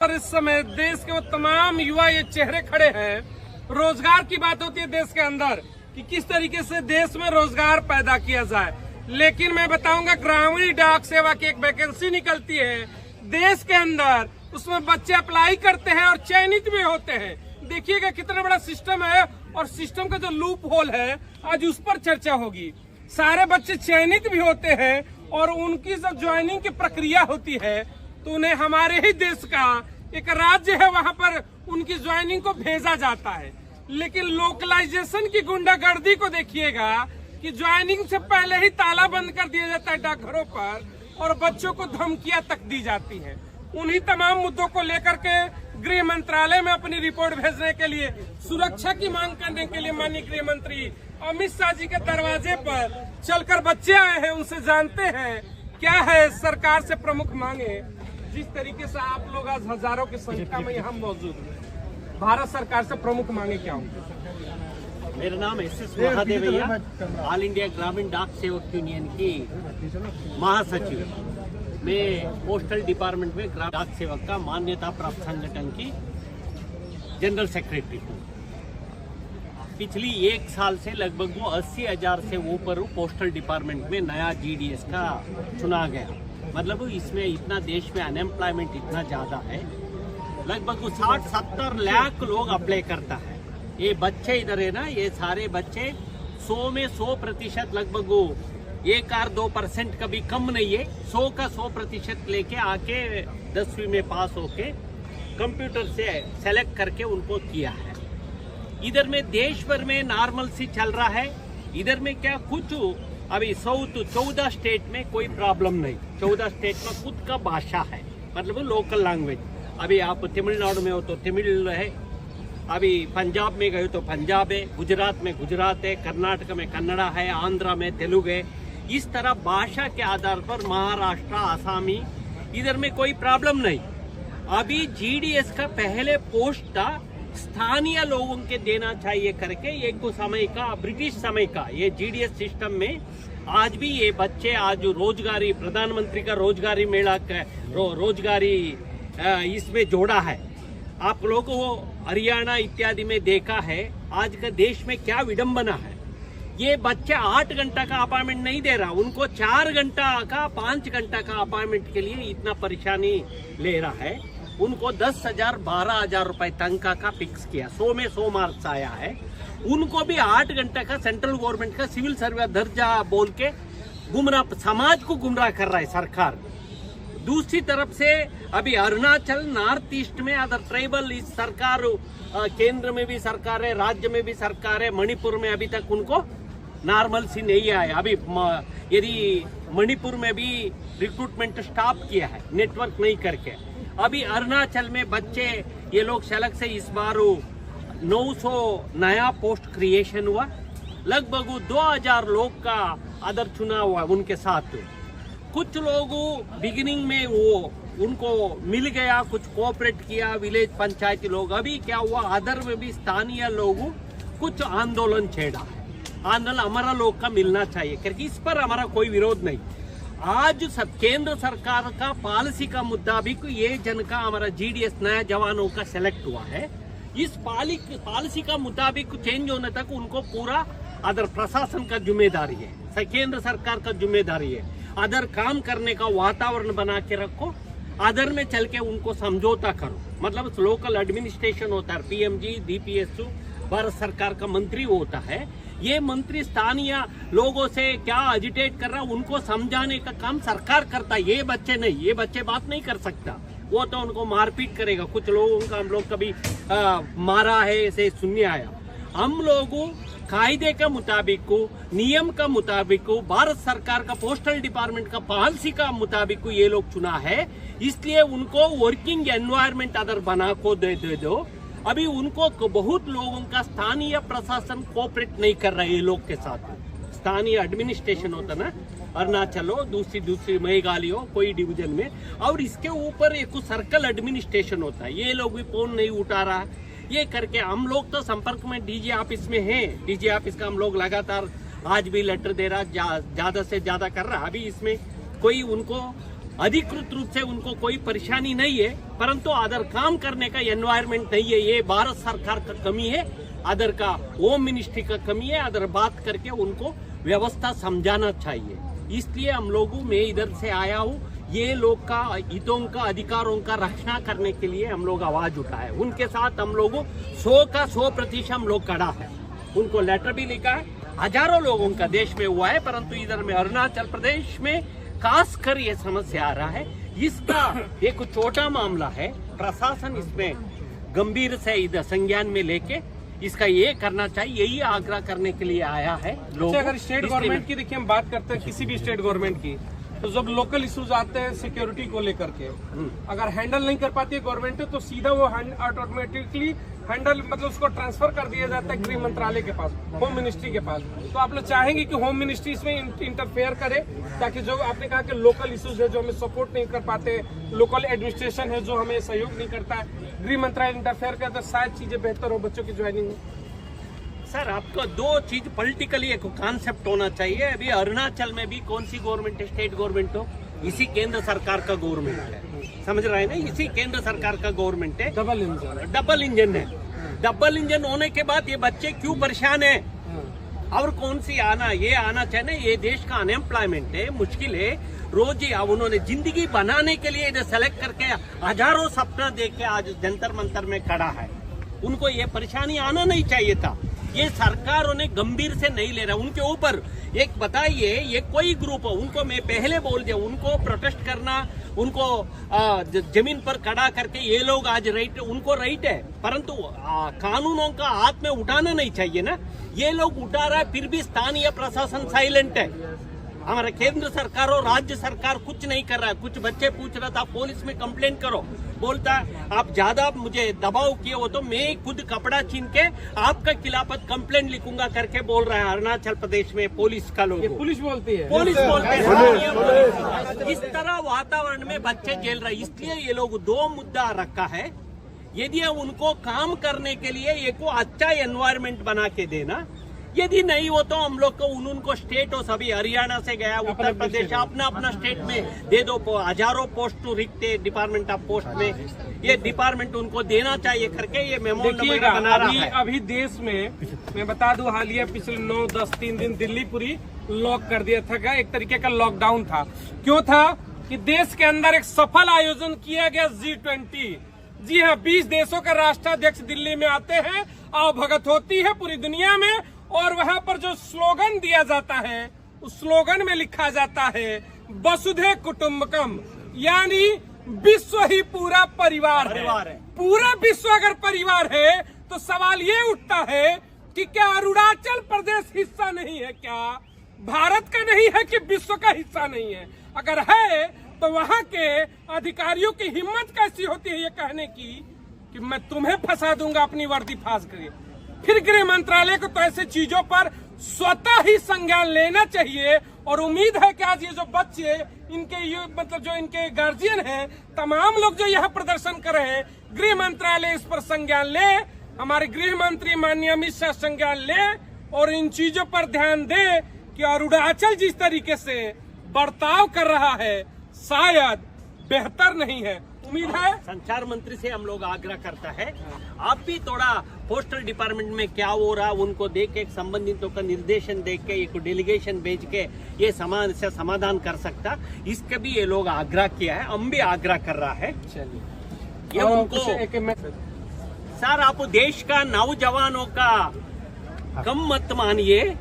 और इस समय देश के वो तमाम युवा ये चेहरे खड़े हैं। रोजगार की बात होती है देश के अंदर कि किस तरीके से देश में रोजगार पैदा किया जाए, लेकिन मैं बताऊंगा ग्रामीण डाक सेवा की एक वैकेंसी निकलती है देश के अंदर, उसमें बच्चे अप्लाई करते हैं और चयनित भी होते हैं। देखिएगा कितना बड़ा सिस्टम है और सिस्टम का जो लूप होल है आज उस पर चर्चा होगी। सारे बच्चे चयनित भी होते हैं और उनकी जब ज्वाइनिंग की प्रक्रिया होती है तो उन्हें हमारे ही देश का एक राज्य है वहां पर उनकी ज्वाइनिंग को भेजा जाता है। लेकिन लोकलाइजेशन की गुंडागर्दी को देखिएगा कि ज्वाइनिंग से पहले ही ताला बंद कर दिया जाता है डाकघरों पर और बच्चों को धमकियां तक दी जाती हैं। उन्हीं तमाम मुद्दों को लेकर के गृह मंत्रालय में अपनी रिपोर्ट भेजने के लिए, सुरक्षा की मांग करने के लिए माननीय गृह मंत्री अमित शाह जी के दरवाजे पर चलकर बच्चे आए हैं। उनसे जानते हैं क्या है सरकार से प्रमुख मांगे। जिस तरीके से आप लोग आज हजारों की संख्या में यहाँ मौजूद हैं, भारत सरकार से प्रमुख मांगे क्या होंगी? मेरा नाम एस महादेवैया, ऑल इंडिया ग्रामीण डाक सेवक यूनियन की महासचिव। मैं पोस्टल डिपार्टमेंट में ग्रामीण डाक सेवक का मान्यता प्राप्त संगठन की जनरल सेक्रेटरी हूँ। पिछली एक साल से लगभग वो 80,000 से ऊपर पोस्टल डिपार्टमेंट में नया GDS का चुना गया। मतलब इसमें इतना देश में अनएम्प्लॉयमेंट इतना ज्यादा है, लगभग 60-70 लाख लोग अप्लाई करता है। ये बच्चे इधर है ना, ये सारे बच्चे 100 में 100% लगभग 1-2% कभी कम नहीं है, 100 का 100% लेके आके 10वीं में पास होके कंप्यूटर से सेलेक्ट करके उनको किया है। इधर में देश भर में नॉर्मल सी चल रहा है। इधर में क्या कुछ अभी 14 स्टेट में कोई प्रॉब्लम नहीं। 14 स्टेट में खुद का भाषा है, मतलब लोकल लैंग्वेज। अभी आप तमिलनाडु में हो तो तमिल है, अभी पंजाब में गए तो पंजाब है, गुजरात में गुजरात है, कर्नाटक में कन्नड़ा है, आंध्रा में तेलुगु है। इस तरह भाषा के आधार पर महाराष्ट्र, आसामी, इधर में कोई प्रॉब्लम नहीं। अभी GDS का पहले पोस्ट था स्थानीय लोगों के देना चाहिए करके, एक समय का ब्रिटिश समय का ये GDS सिस्टम में आज भी ये बच्चे आज रोजगारी, प्रधानमंत्री का रोजगारी मेला का रोजगारी इसमें जोड़ा है। आप लोगों को हरियाणा इत्यादि में देखा है आज का देश में क्या विडंबना है। ये बच्चे 8 घंटा का अपॉइंटमेंट नहीं दे रहा, उनको 4 घंटा का 5 घंटा का अपॉइंटमेंट के लिए इतना परेशानी ले रहा है। उनको 10,000 12,000 रुपए तनख्वाह का फिक्स किया, 100 में 100 मार्क्स आया है। उनको भी 8 घंटे का सेंट्रल गवर्नमेंट का सिविल सर्विस दर्जा बोल के गुमराह, समाज को गुमराह कर रहा है सरकार। दूसरी तरफ से अभी अरुणाचल, नॉर्थ ईस्ट में अदर ट्राइबल इस सरकार, केंद्र में भी सरकार है, राज्य में भी सरकार है। मणिपुर में अभी तक उनको नॉर्मल सी नहीं आया। अभी यदि मणिपुर में भी रिक्रूटमेंट स्टॉप किया है नेटवर्क नहीं करके। अभी अरुणाचल में बच्चे ये लोग सेलेक्ट से इस बार 900 नया पोस्ट क्रिएशन हुआ, लगभग 2000 लोग का अदर चुना हुआ उनके साथ। कुछ लोग बिगिनिंग में वो उनको मिल गया, कुछ कोऑपरेट किया विलेज पंचायती लोग। अभी क्या हुआ, अदर में भी स्थानीय लोग कुछ आंदोलन छेड़ा है। आंदोलन हमारा लोग का मिलना चाहिए क्योंकि इस पर हमारा कोई विरोध नहीं। आज सब केंद्र सरकार का पॉलिसी का मुताबिक ये जन का हमारा GDS नया जवानों का सेलेक्ट हुआ है। इस पॉलिसी का मुताबिक चेंज होने तक उनको पूरा अदर प्रशासन का जिम्मेदारी है, केंद्र सरकार का जिम्मेदारी है। अदर काम करने का वातावरण बना के रखो, अदर में चल के उनको समझौता करो। मतलब लोकल एडमिनिस्ट्रेशन होता है, PMG, DPSU, भारत सरकार का मंत्री होता है। ये मंत्री स्थानीय लोगों से क्या एजिटेट कर रहा है उनको समझाने का काम सरकार करता है। ये बच्चे नहीं, ये बच्चे बात नहीं कर सकता, वो तो उनको मारपीट करेगा। कुछ लोगों का हम लोग कभी मारा है ऐसे सुनने आया। हम लोगों कायदे के मुताबिक, नियम का मुताबिक, भारत सरकार का पोस्टल डिपार्टमेंट का पॉलिसी का मुताबिक ये लोग चुना है, इसलिए उनको वर्किंग एनवायरमेंट अदर बना को दे दो। अभी उनको बहुत लोगों का स्थानीय प्रशासन कोऑपरेट नहीं कर रहा है ये लोग के साथ। स्थानीय एडमिनिस्ट्रेशन होता ना, अरुणाचल हो, दूसरी मेघालय हो, कोई डिवीजन में, और इसके ऊपर एक सर्कल एडमिनिस्ट्रेशन होता है। ये लोग भी फोन नहीं उठा रहा, ये करके हम लोग तो संपर्क में DG ऑफिस में हैं। DG ऑफिस का हम लोग लगातार आज भी लेटर दे रहा, ज्यादा से ज्यादा कर रहा। अभी इसमें कोई उनको अधिकृत रूप से उनको कोई परेशानी नहीं है, परंतु अदर काम करने का एनवायरमेंट नहीं है। ये भारत सरकार का कमी है, अदर का होम मिनिस्ट्री का कमी है। अदर बात करके उनको व्यवस्था समझाना चाहिए। इसलिए हम लोगों में इधर से आया हूँ, ये लोग का हितों का अधिकारों का रक्षा करने के लिए हम लोग आवाज उठाए। उनके साथ हम लोगों 100% हम लोग खड़ा है। उनको लेटर भी लिखा है, हजारों लोगों का देश में हुआ है, परंतु इधर में अरुणाचल प्रदेश में खासकर ये समस्या आ रहा है। इसका एक छोटा मामला है, प्रशासन इसमें गंभीर से इधर संज्ञान में लेके इसका ये करना चाहिए, यही आग्रह करने के लिए आया है लोग। अगर स्टेट गवर्नमेंट की देखिए हम बात करते हैं, किसी भी स्टेट गवर्नमेंट की, तो जब लोकल इश्यूज आते हैं सिक्योरिटी को लेकर के, अगर हैंडल नहीं कर पाती है गवर्नमेंट तो सीधा वो ऑटोमेटिकली हैंडल मतलब उसको ट्रांसफर कर दिया जाता है गृह मंत्रालय के पास, होम मिनिस्ट्री के पास। तो आप लोग चाहेंगे कि होम मिनिस्ट्री इसमें इंटरफेयर करे, ताकि जो आपने कहा कि लोकल इश्यूज है जो हमें सपोर्ट नहीं कर पाते, लोकल एडमिनिस्ट्रेशन है जो हमें सहयोग नहीं करता है, गृह मंत्रालय इंटरफेयर करे तो शायद चीजें बेहतर हो, बच्चों की ज्वाइनिंग हो। सर, आपको दो चीज पॉलिटिकली एक कॉन्सेप्ट होना चाहिए। अभी अरुणाचल में भी कौन सी गवर्नमेंट है, स्टेट गवर्नमेंट हो, इसी केंद्र सरकार का गवर्नमेंट है, समझ रहे हैं ना, इसी केंद्र सरकार का गवर्नमेंट है। डबल इंजन है। डबल इंजन होने के बाद ये बच्चे क्यों परेशान है? और कौन सी ये आना चाहिए। ये देश का अनएम्प्लॉयमेंट है, मुश्किल है। रोज ही उन्होंने जिंदगी बनाने के लिए इधर सेलेक्ट करके हजारों सपना देख के आज जंतर मंतर में खड़ा है। उनको ये परेशानी आना नहीं चाहिए था। ये सरकारों ने गंभीर से नहीं ले रहा उनके ऊपर। एक बताइए, ये कोई ग्रुप हो, उनको मैं पहले बोल दिया, उनको प्रोटेस्ट करना, उनको जमीन पर खड़ा करके ये लोग आज उनको राइट है, परंतु कानूनों का हाथ में उठाना नहीं चाहिए ना। ये लोग उठा रहा है, फिर भी स्थानीय प्रशासन साइलेंट है। हमारा केंद्र सरकार और राज्य सरकार कुछ नहीं कर रहा है। कुछ बच्चे पूछ रहा था पुलिस में कंप्लेंट करो, बोलता आप ज्यादा मुझे दबाव किए हो तो मैं खुद कपड़ा छीन के आपका खिलाफत कंप्लेंट लिखूंगा करके बोल रहा है अरुणाचल प्रदेश में पुलिस का लोग। पुलिस बोलती है, पुलिस बोलते हैं। इस तरह वातावरण में बच्चे झेल रहे, इसलिए ये लोग दो मुद्दा रखा है। यदि उनको काम करने के लिए एक अच्छा एनवायरमेंट बना के देना, यदि नहीं हो तो हम लोग को उनको स्टेट हो, सभी हरियाणा से गया, उत्तर प्रदेश अपना अपना स्टेट में दे दो। हजारों पोस्ट रिक्त डिपार्टमेंट ऑफ पोस्ट में, ये डिपार्टमेंट उनको देना चाहिए करके ये मेमोरेंडम बना रहा है। अभी देश में मैं बता दूं, हालिया पिछले 9-10 दिन दिल्ली पूरी लॉक कर दिया था, एक तरीके का लॉकडाउन था। क्यों था कि देश के अंदर एक सफल आयोजन किया गया G20। जी हाँ, 20 देशों का राष्ट्राध्यक्ष दिल्ली में आते हैं, आवभगत होती है पूरी दुनिया में, और वहां पर जो स्लोगन दिया जाता है उस स्लोगन में लिखा जाता है वसुधैव कुटुंबकम, यानी विश्व ही पूरा परिवार है। पूरा विश्व अगर परिवार है तो सवाल ये उठता है कि क्या अरुणाचल प्रदेश हिस्सा नहीं है, क्या भारत का नहीं है कि विश्व का हिस्सा नहीं है? अगर है तो वहां के अधिकारियों की हिम्मत कैसी होती है ये कहने की कि मैं तुम्हें फंसा दूंगा अपनी वर्दी फांस कर। फिर गृह मंत्रालय को तो ऐसे चीजों पर स्वतः ही संज्ञान लेना चाहिए। और उम्मीद है कि आज ये जो बच्चे, इनके मतलब जो इनके गार्जियन हैं, तमाम लोग जो यहाँ प्रदर्शन कर रहे हैं, गृह मंत्रालय इस पर संज्ञान ले, हमारे गृह मंत्री माननीय अमित शाह संज्ञान ले और इन चीजों पर ध्यान दे कि अरुणाचल जिस तरीके से बर्ताव कर रहा है शायद बेहतर नहीं है। उम्मीद है संचार मंत्री से हम लोग आग्रह करता है, आप भी थोड़ा पोस्टल डिपार्टमेंट में क्या हो रहा उनको देख के, संबंधितों का निर्देशन देख के एक डेलीगेशन भेज के ये समस्या समाधान कर सकता, इसका भी ये लोग आग्रह किया है, हम भी आग्रह कर रहा है। चलिए ये उनको सर, आप देश का नौजवानों का कम मत मानिए।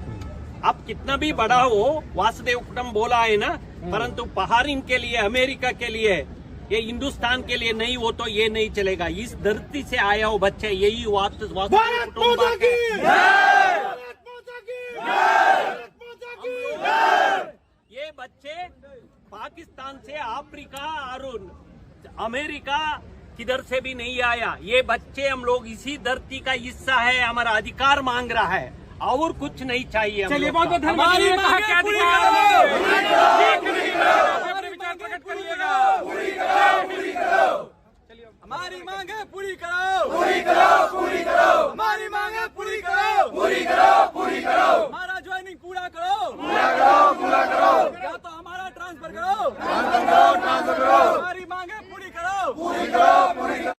आप कितना भी बड़ा हो, वासुदेव कुटुंब बोला है ना, परंतु पहाड़िन के लिए, अमेरिका के लिए, ये हिंदुस्तान के लिए नहीं हो तो ये नहीं चलेगा। इस धरती से आया हो बच्चे, यही ये बच्चे पाकिस्तान से, अफ्रीका और अमेरिका किधर से भी नहीं आया। ये बच्चे हम लोग इसी धरती का हिस्सा है, हमारा अधिकार मांग रहा है और कुछ नहीं चाहिए। चलिए बहुत बहुत धन्यवाद। प्रकट करिएगा, हमारी मांग है पूरी करो, पूरी करो, पूरी करो, हमारी मांग है पूरी करो, पूरी करो, पूरी करो, हमारा ज्वाइनिंग पूरा करो, पूरा करो, पूरा करो, या तो हमारा ट्रांसफर करो, हमारी मांगे पूरी करो।